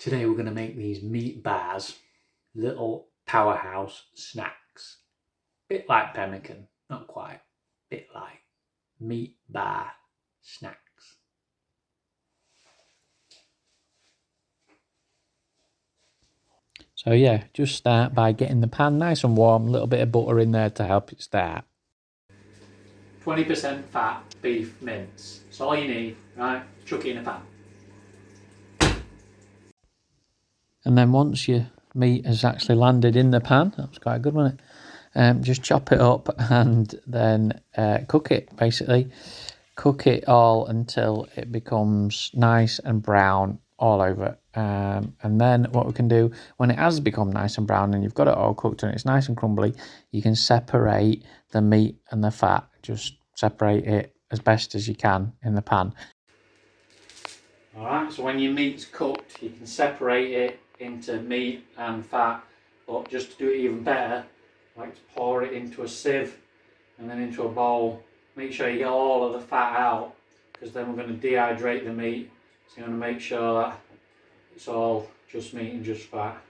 Today we're going to make these meat bars, little powerhouse snacks. Bit like pemmican, not quite, bit like meat bar snacks. So yeah, just start by getting the pan nice and warm, a little bit of butter in there to help it start. 20% fat beef mince. That's all you need, right? Chuck it in a pan. And then once your meat has actually landed in the pan, that was quite good, wasn't it? Just chop it up and then cook it, basically. Cook it all until it becomes nice and brown all over. And then what we can do, when it has become nice and brown and you've got it all cooked and it's nice and crumbly, you can separate the meat and the fat. Just separate it as best as you can in the pan. Alright, so when your meat's cooked, you can separate it into meat and fat, but just to do it even better, I like to pour it into a sieve and then into a bowl. Make sure you get all of the fat out, because then we're going to dehydrate the meat. So you're going to make sure that it's all just meat and just fat.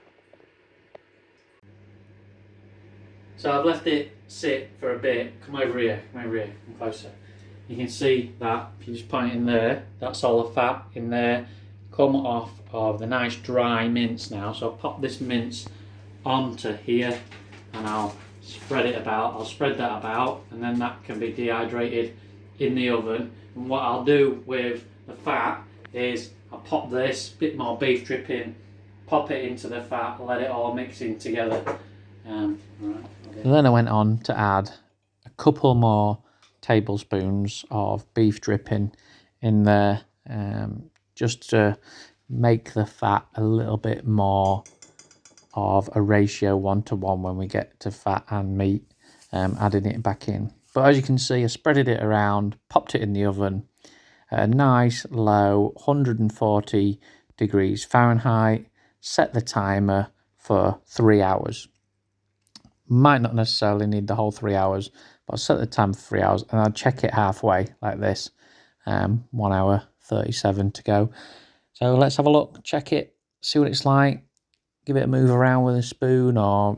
So I've left it sit for a bit. Come over here, come closer. You can see that if you just point in there, that's all the fat in there. Come off of the nice dry mince now. So I'll pop this mince onto here and I'll spread it about. I'll spread that about and then that can be dehydrated in the oven. And what I'll do with the fat is I'll pop this bit more beef dripping, pop it into the fat, let it all mix in together. Right, okay. And then I went on to add a couple more tablespoons of beef dripping in there, just to make the fat a little bit more of a ratio 1-to-1 when we get to fat and meat, adding it back in. But as you can see, I spreaded it around, popped it in the oven at a nice low 140 degrees Fahrenheit, set the timer for 3 hours. Might not necessarily need the whole 3 hours, but I'll set the time for 3 hours and I'll check it halfway like this. 1 hour 37 to go. So let's have a look, check it, see what it's like. Give it a move around with a spoon or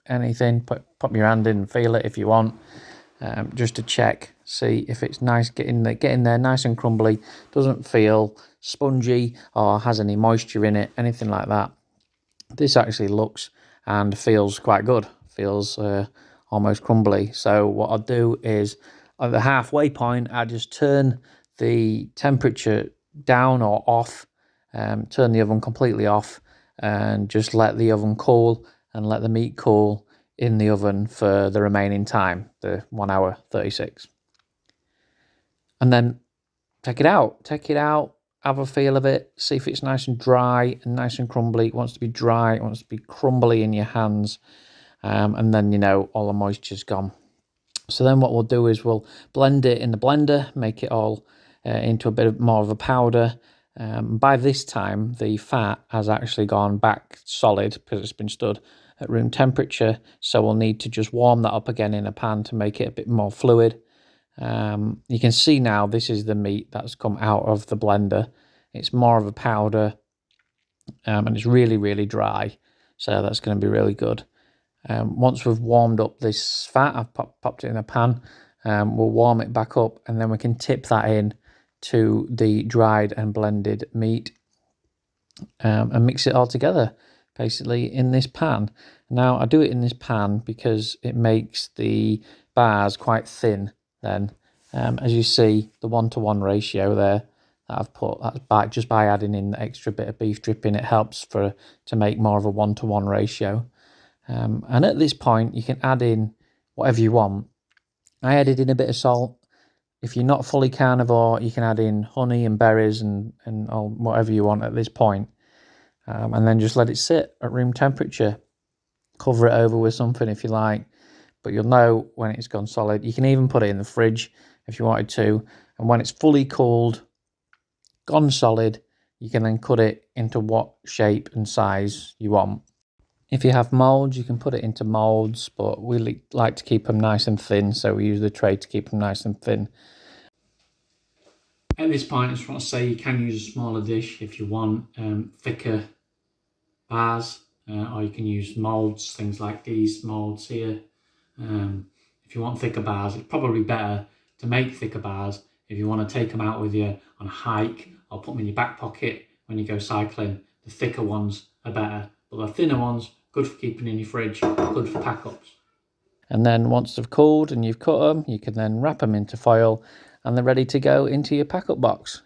anything. Pop your hand in and feel it if you want, just to check, see if it's nice. Get in there nice and crumbly. Doesn't feel spongy or has any moisture in it, anything like that. This actually looks and feels quite good. Feels almost crumbly. So what I'll do is at the halfway point, I just turn the temperature down or off, turn the oven completely off, and just let the oven cool and let the meat cool in the oven for the remaining time, the 1 hour 36. And then take it out, have a feel of it, see if it's nice and dry and nice and crumbly. It wants to be dry, it wants to be crumbly in your hands, and then you know all the moisture's gone. So then what we'll do is we'll blend it in the blender, make it all into a bit more of a powder. By this time, the fat has actually gone back solid because it's been stood at room temperature. So we'll need to just warm that up again in a pan to make it a bit more fluid. You can see now this is the meat that's come out of the blender. It's more of a powder, and it's really, really dry. So that's going to be really good. Once we've warmed up this fat, I've popped it in a pan. We'll warm it back up and then we can tip that in to the dried and blended meat, and mix it all together basically in this pan. Now I do it in this pan because it makes the bars quite thin then. As you see, the 1-to-1 ratio there that I've put, that's just by adding in the extra bit of beef dripping, it helps to make more of a 1-to-1 ratio. And at this point you can add in whatever you want. I added in a bit of salt. If you're not fully carnivore, you can add in honey and berries and whatever you want at this point. And then just let it sit at room temperature. Cover it over with something if you like, but you'll know when it's gone solid. You can even put it in the fridge if you wanted to, and when it's fully cooled, gone solid, you can then cut it into what shape and size you want. If you have moulds, you can put it into moulds, but we like to keep them nice and thin, so we use the tray to keep them nice and thin. At this point, I just want to say you can use a smaller dish if you want thicker bars, or you can use moulds, things like these moulds here. If you want thicker bars, it's probably better to make thicker bars if you want to take them out with you on a hike or put them in your back pocket when you go cycling. The thicker ones are better, but the thinner ones, good for keeping in your fridge, good for pack-ups. And then once they've cooled and you've cut them, you can then wrap them into foil and they're ready to go into your pack-up box.